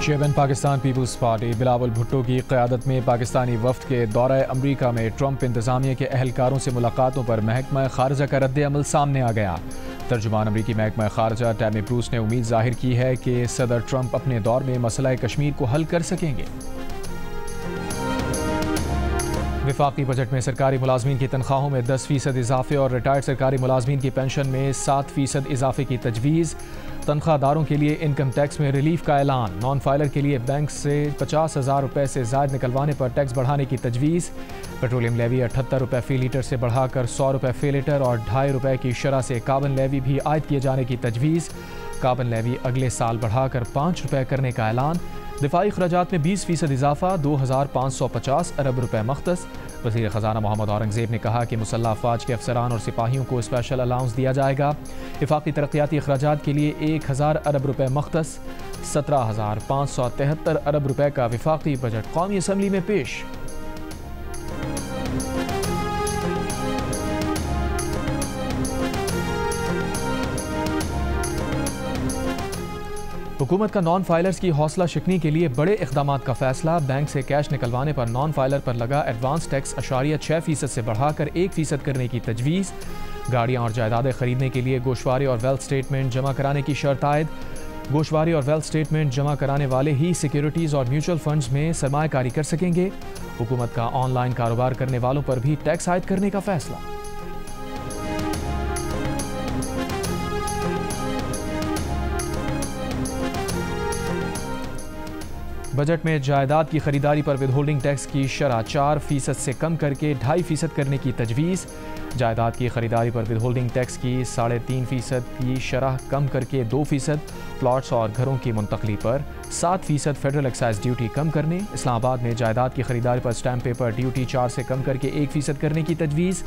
Chairman Pakistan Peoples Party Bilawal Bhutto की क़यादत में पाकिस्तानी वफ़द के दौरा अमरीका में ट्रंप इंतज़ामिया के अहलकारों से मुलाकातों पर महकमा ख़ारजा का रद्द अमल सामने आ गया। तर्जुमान अमरीकी महकमा ख़ारजा टैमी ब्रूस ने उम्मीद ज़ाहिर की है कि सदर ट्रंप अपने दौर में मसला कश्मीर को हल कर सकेंगे। वफाकी बजट में सरकारी मुलाजमीन की तनख्वाहों में 10% इजाफे और रिटायर्ड सरकारी मुलाजमीन की पेंशन में 7% इजाफे की तजवीज़। तनख्वाहदारोों के लिए इनकम टैक्स में रिलीफ का ऐलान। नॉन फाइलर के लिए बैंक से 50,000 रुपये से ज़ायद निकलवाने पर टैक्स बढ़ाने की तजवीज़। पेट्रोलियम लेवी 78 रुपये फ़ी लीटर से बढ़ाकर 100 रुपये फ़ी लीटर और 2.5 रुपये की शरह से कार्बन लेवी भी आयद किए जाने की तजवीज़। कार्बन लेवी अगले साल बढ़ाकर 5 रुपये करने का ऐलान। दिफाई खर्चात में 20% इजाफा, 2,550 अरब रुपये मख्तस। वज़ीर ख़जाना मोहम्मद औरंगज़ेब ने कहा कि मुसल्लह अफ़वाज के अफसरान और सिपाहियों को स्पेशल अलाउंस दिया जाएगा। वफाकी तरक्याती अखराजात के लिए 1,000 अरब रुपये मख्तस। 17,573 अरब रुपये का वफाकी बजट कौमी असम्बली में पेश। हुकूमत का नॉन फाइलर्स की हौसला शिकनी के लिए बड़े इक़दाम का फैसला। बैंक से कैश निकलवाने पर नॉन फाइलर पर लगा एडवांस टैक्स 6% से बढ़ाकर 1% करने की तजवीज़। गाड़ियाँ और जायदादें खरीदने के लिए गोशवारी और वेल्थ स्टेटमेंट जमा कराने की शर्त आयद। गोशवारी और वेल्थ स्टेटमेंट जमा कराने वाले ही सिक्योरिटीज़ और म्यूचुअल फंड्स में सरमायाकारी कर सकेंगे। हुकूमत का ऑनलाइन कारोबार करने वालों पर भी टैक्स आयद करने का फैसला। बजट में जायदाद की खरीदारी पर विदहोल्डिंग टैक्स की शरह 4% से कम करके 2.5% करने की तजवीज़। जायदाद की खरीदारी पर विदहोल्डिंग टैक्स की 3.5% की शरह कम करके 2%। प्लॉट्स और घरों की मुंतकली पर 7% फेडरल एक्साइज ड्यूटी कम करने। इस्लामाबाद में जायदाद की खरीदारी पर स्टैम्प पेपर ड्यूटी 4 से कम करके 1% करने की तजवीज़।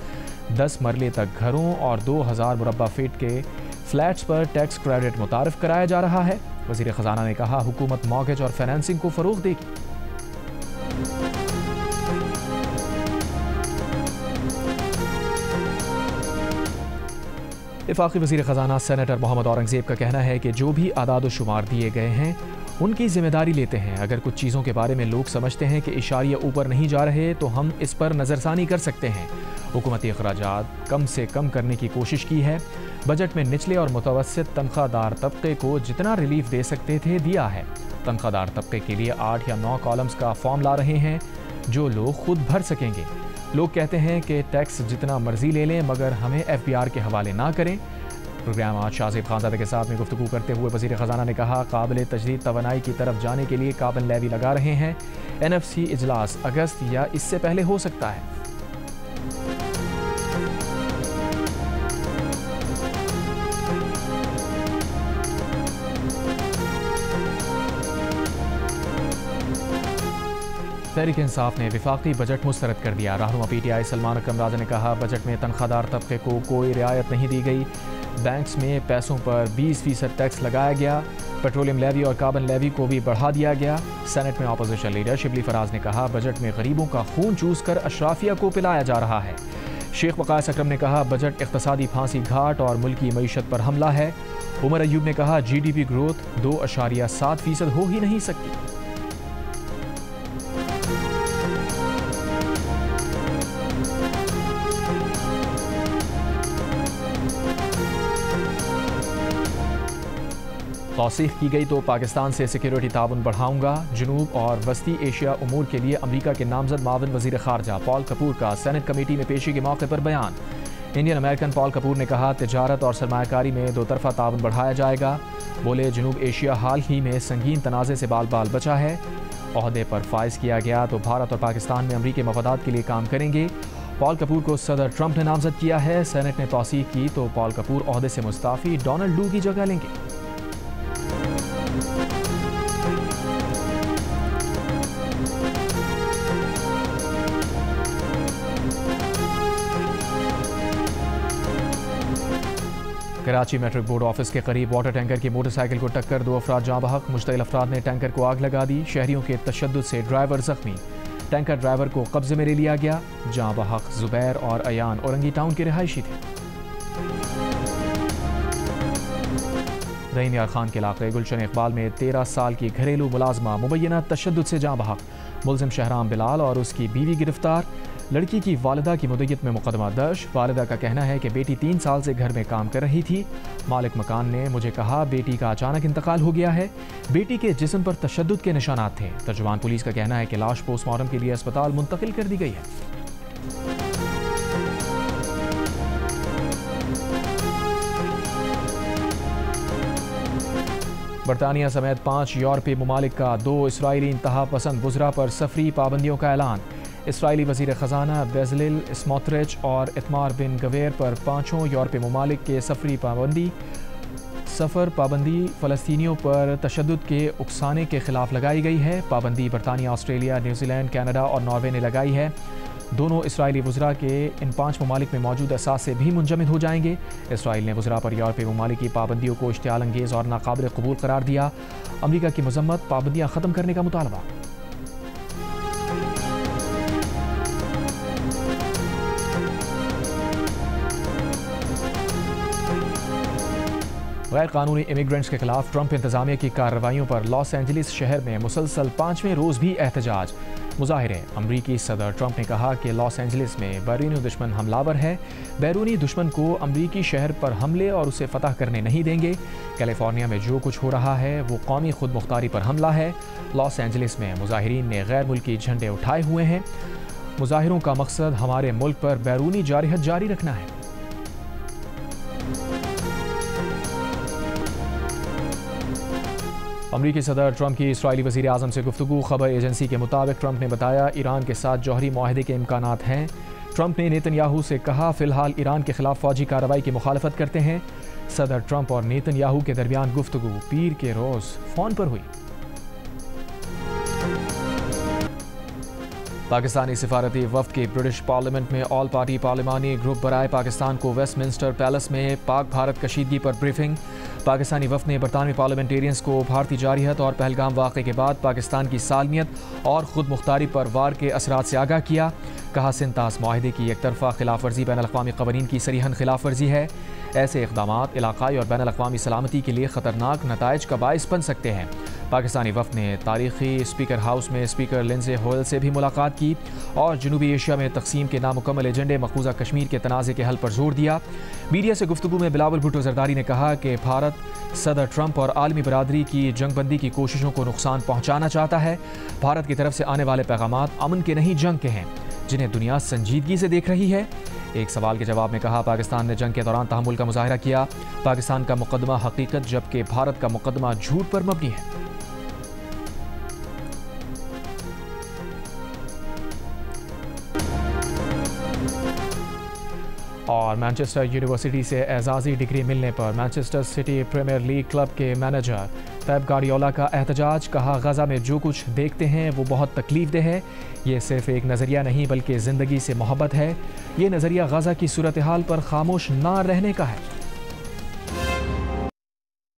10 मरले तक घरों और 2,000 मुरब्बा फीट के फ्लैट्स पर टैक्स क्रेडिट मुतारफ कराया जा रहा है। वज़ीर ख़जाना ने कहा हुकूमत मॉर्गेज और फाइनेंसिंग को फ़रोग़ देगी। वफाकी वज़ीर ख़जाना सेनेटर मोहम्मद औरंगज़ेब का कहना है कि जो भी आदाद शुमार दिए गए हैं उनकी जिम्मेदारी लेते हैं। अगर कुछ चीज़ों के बारे में लोग समझते हैं कि इशारिया ऊपर नहीं जा रहे तो हम इस पर नज़रसानी कर सकते हैं। हुकूमती अखराजात कम से कम करने की कोशिश की है। बजट में निचले और मुतवस्सित तनख्वाहदार तबके को जितना रिलीफ दे सकते थे दिया है। तनख्वाहदार तबके के लिए 8 या 9 कॉलम्स का फॉर्म ला रहे हैं जो लोग खुद भर सकेंगे। लोग कहते हैं कि टैक्स जितना मर्जी ले लें मगर हमें FBR के हवाले ना करें। प्रोग्राम आज शाहज़ेब खानज़ादे के साथ में गुफ्तगू करते हुए वज़ीर ख़जाना ने कहा काबिल तजदीद तवानाई की तरफ जाने के लिए कार्बन लेवी लगा रहे हैं। NFC इजलास अगस्त या इससे पहले हो सकता है। तहरीक इंसाफ ने वफाकी बजट मुस्तरद कर दिया। रहनुमा PTI सलमान अकरम राजा ने कहा बजट में तनख्वाहदार तबके को कोई रियायत नहीं दी गई। बैंक्स में पैसों पर 20% टैक्स लगाया गया। पेट्रोलियम लेवी और कार्बन लेवी को भी बढ़ा दिया गया। सेनेट में अपोजिशन लीडर शिबली फराज ने कहा बजट में गरीबों का खून चूस कर अशराफिया को पिलाया जा रहा है। शेख वकास अकरम ने कहा बजट इक़्तिसादी फांसी घाट और मुल्की मईशत पर हमला है। उमर अयूब ने कहा GDP ग्रोथ 2.7% हो ही नहीं सकती। तौसीक़ की गई तो पाकिस्तान से सिक्योरिटी ताउन बढ़ाऊंगा। जनूब और वस्ती एशिया उमूर के लिए अमरीका के नामजद मावन वज़ीर ख़ारजा पॉल कपूर का सेनेट कमेटी में पेशी के मौके पर बयान। इंडियन अमेरिकन पॉल कपूर ने कहा तिजारत और सरमायाकारी में 2 तरफ़ा ताउन बढ़ाया जाएगा। बोले जनूब एशिया हाल ही में संगीन तनाज़े से बाल बाल बचा है। ओहदे पर फाइज किया गया तो भारत और पाकिस्तान में अमरीकी मफादात के लिए काम करेंगे। पॉल कपूर को सदर ट्रंप ने नामजद किया है। सेनेट ने तौसीक़ की तो पॉल कपूर ओहदे से मुस्ताफ़ी डोनाल्ड लू की जगह लेंगे। कराची मेट्रिक बोर्ड ऑफिस के करीब वाटर टैंकर की मोटरसाइकिल को टक्कर 2 अफराद जाँ बहक। मुश्तइल अफराद ने टैंकर को आग लगा दी। शहरियों के तशद्दुद से ड्राइवर जख्मी। टैंकर ड्राइवर को कब्जे में ले लिया गया। जाँ बहक जुबैर और अयान औरंगी टाउन के रिहायशी थे। रहीम यार खान के इलाके गुलशन इकबाल में 13 साल की घरेलू मुलाजमा मुबैना तशद्दुद से जाँ बहक। मुलजिम शहराम बिलाल और उसकी बीवी गिरफ्तार। लड़की की वालिदा की मुद्दत में मुकदमा दर्ज। वालिदा का कहना है कि बेटी 3 साल से घर में काम कर रही थी। मालिक मकान ने मुझे कहा बेटी का अचानक इंतकाल हो गया है। बेटी के जिस्म पर तशद्दुद के निशानात थे। तर्जुमान पुलिस का कहना है कि लाश पोस्टमार्टम के लिए अस्पताल मुंतकिल कर दी गई है। बरतानिया समेत 5 यूरोपीय ममालिक का 2 इसराइली इंतहा पसंद वज़रा पर सफरी पाबंदियों का ऐलान। इसराइली वज़ीर ख़जाना बेज़लेल स्मोट्रिच और इतमार बिन गवेर पर 5 यूरोपीय ममालिक के सफ़र पाबंदी फ़लस्तीनियों पर तशद्दुद के उकसाने के ख़िलाफ़ लगाई गई है। पाबंदी बरतानिया, ऑस्ट्रेलिया, न्यूजीलैंड, कनाडा और नॉर्वे ने लगाई है। दोनों इसराइली वज़रा के इन 5 ममालिक में मौजूद असासे भी मुंजमद हो जाएंगे। इसराइल ने वज़रा पर यूरोपीय ममालिक की पाबंदियों को इश्तियाल अंगेज़ और नाकाबिल कबूल करार दिया। अमरीका की मज़म्मत, पाबंदियाँ ख़त्म करने का मुतालबा। गैर कानूनी इमिग्रेंट्स के खिलाफ ट्रंप इंतजामिया की कार्रवाइयों पर लॉस एंजलिस शहर में मुसलसल 5वें रोज़ भी एहतजाज मुजाहिरे। अमरीकी सदर ट्रंप ने कहा कि लॉस एंजलिस में बैरूनी दुश्मन हमलावर है। बैरूनी दुश्मन को अमरीकी शहर पर हमले और उसे फतह करने नहीं देंगे। कैलिफोर्निया में जो कुछ हो रहा है वो कौमी खुद मुख्तारी पर हमला है। लॉस एंजलिस में मुजाहिरीन ने गैर मुल्की झंडे उठाए हुए हैं। मुजाहिरों का मकसद हमारे मुल्क पर बैरूनी जारहत जारी रखना है। अमरीकी सदर ट्रंप की इसराइली वज़ीर आज़म से गुफ्तगू। खबर एजेंसी के मुताबिक ट्रंप ने बताया ईरान के साथ जौहरी मुआहदे के इम्कानात हैं। ट्रंप ने नेतन्याहू से कहा फ़िलहाल ईरान के खिलाफ फ़ौजी कार्रवाई की मुखालफत करते हैं। सदर ट्रंप और नेतन्याहू के दरमियान गुफ्तगू पीर के रोज़ फ़ोन पर हुई। पाकिस्तानी सिफारती वफ्द की ब्रिटिश पार्लियामेंट में ऑल पार्टी पार्लिमानी ग्रुप बराए पाकिस्तान को वेस्टमिंस्टर पैलेस में पाक भारत कशीदगी पर ब्रीफिंग। पाकिस्तानी वफ्द ने बरतानवी पार्लियामेंटेरियंस को भारतीय जारहत और पहलगाम वाक़े के बाद पाकिस्तान की सालमियत और ख़ुद मुख्तारी पर वार के असरात से आगाह किया। कहा सिंतास मुआहदे की एक तरफा खिलाफ वर्जी बैन अल-अक़वामी क़वानीन की सरीहन खिलाफ वर्जी है। ऐसे इक़दामात इलाक़ाई और बैन अल-अक़वामी सलामती के लिए ख़तरनाक नताइज का बाइस बन सकते हैं। पाकिस्तानी वफ्द ने तारीख़ी स्पीकर हाउस में स्पीकर लिंडसे होयल से भी मुलाकात की और जनूबी एशिया में तकसीम के नामुकम्मल एजेंडे मकबूजा कश्मीर के तनाज़े के हल पर जोर दिया। मीडिया से गुफ्तगू में बिलावल भुट्टो जरदारी ने कहा कि भारत सदर ट्रंप और आलमी बरादरी की जंगबंदी की कोशिशों को नुकसान पहुँचाना चाहता है। भारत की तरफ से आने वाले पैगामात अमन के नहीं जंग के हैं, जिन्हें दुनिया संजीदगी से देख रही है। एक सवाल के जवाब में कहा पाकिस्तान ने जंग के दौरान तहम्मुल का मुजाहिरा किया। पाकिस्तान का मुकदमा हकीकत जबकि भारत का मुकदमा झूठ पर मबनी है। और मैनचेस्टर यूनिवर्सिटी से एजाज़ी डिग्री मिलने पर Manchester City Premier League club के मैनेजर पेप गार्डियोला का एहतजाज। कहा गज़ा में जो कुछ देखते हैं वो बहुत तकलीफ़देह है। ये सिर्फ एक नज़रिया नहीं बल्कि ज़िंदगी से मोहब्बत है। ये नज़रिया गज़ा की सूरत हाल पर खामोश ना रहने का है।